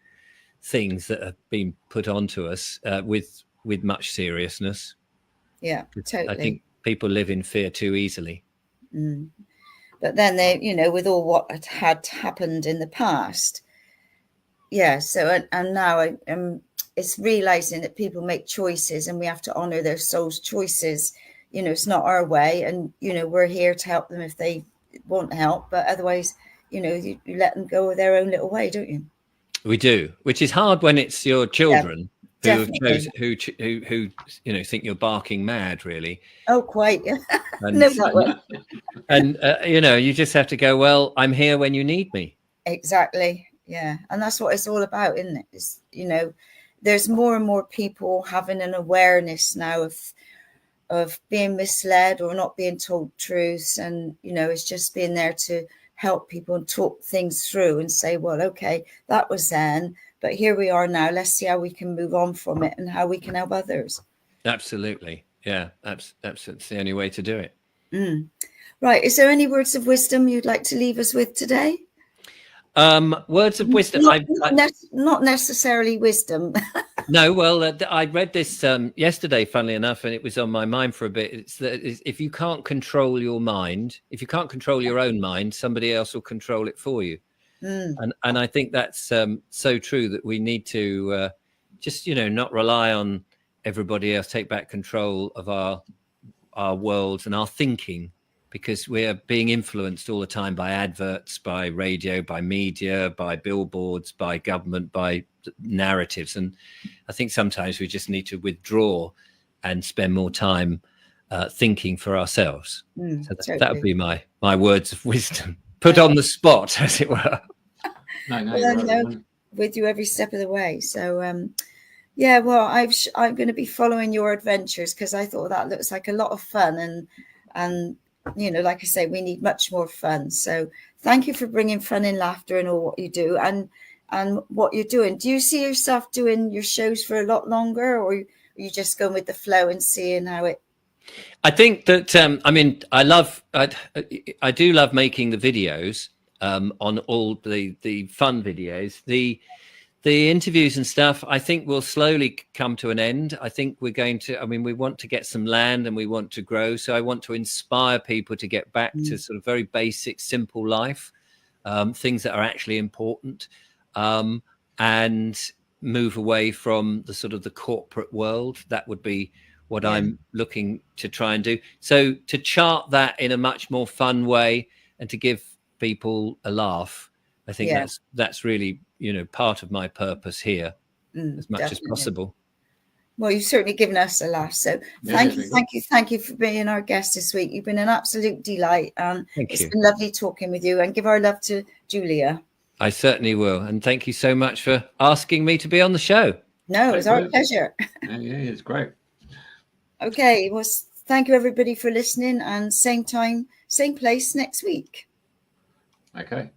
things that have been put onto us with much seriousness. Yeah, totally. I think people live in fear too easily. But then they, you know, with all what had happened in the past. Yeah. So, and now it's realizing that people make choices and we have to honor their soul's choices. You know, it's not our way. And, you know, we're here to help them if they want help. But otherwise, you know, you let them go their own little way, don't you? We do, which is hard when it's your children. Yeah. Who you know think you're barking mad, really. Oh, quite. And, No, and you know, you just have to go, well, I'm here when you need me. Exactly. Yeah. And that's what it's all about, isn't it? It's, you know, there's more and more people having an awareness now of being misled or not being told truths. And, you know, it's just being there to help people and talk things through and say, well, okay, that was then, but here we are now. Let's see how we can move on from it and how we can help others. Absolutely. Yeah, that's the only way to do it. Right. Is there any words of wisdom you'd like to leave us with today? Words of wisdom. Not necessarily wisdom. No, well, I read this yesterday, funnily enough, and it was on my mind for a bit. It's that if you can't control your mind, if you can't control your own mind, somebody else will control it for you. And I think that's so true that we need to just, you know, not rely on everybody else, take back control of our worlds and our thinking, because we're being influenced all the time by adverts, by radio, by media, by billboards, by government, by narratives. And I think sometimes we just need to withdraw and spend more time thinking for ourselves. So that would be my words of wisdom, put on the spot, as it were. No, with you every step of the way. So, yeah, well, I'm going to be following your adventures because I thought that looks like a lot of fun. And you know, like I say, we need much more fun. So thank you for bringing fun and laughter and all what you do and what you're doing. Do you see yourself doing your shows for a lot longer, or are you just going with the flow and seeing how it? I think that, I mean, I do love making the videos on all the fun videos. The interviews and stuff, I think, will slowly come to an end. I think we're going to, I mean, we want to get some land and we want to grow. So I want to inspire people to get back to sort of very basic, simple life, things that are actually important, and move away from the sort of the corporate world. That would be what I'm looking to try and do. So to chart that in a much more fun way and to give people a laugh, I think that's really, you know, part of my purpose here, as much as possible. Well, you've certainly given us a laugh. So thank you for being our guest this week. You've been an absolute delight. It's been lovely talking with you, and give our love to Julia. I certainly will. And thank you so much for asking me to be on the show. No, it was our pleasure. Yeah, it's great. Okay. Well, thank you everybody for listening, and same time, same place next week. Okay.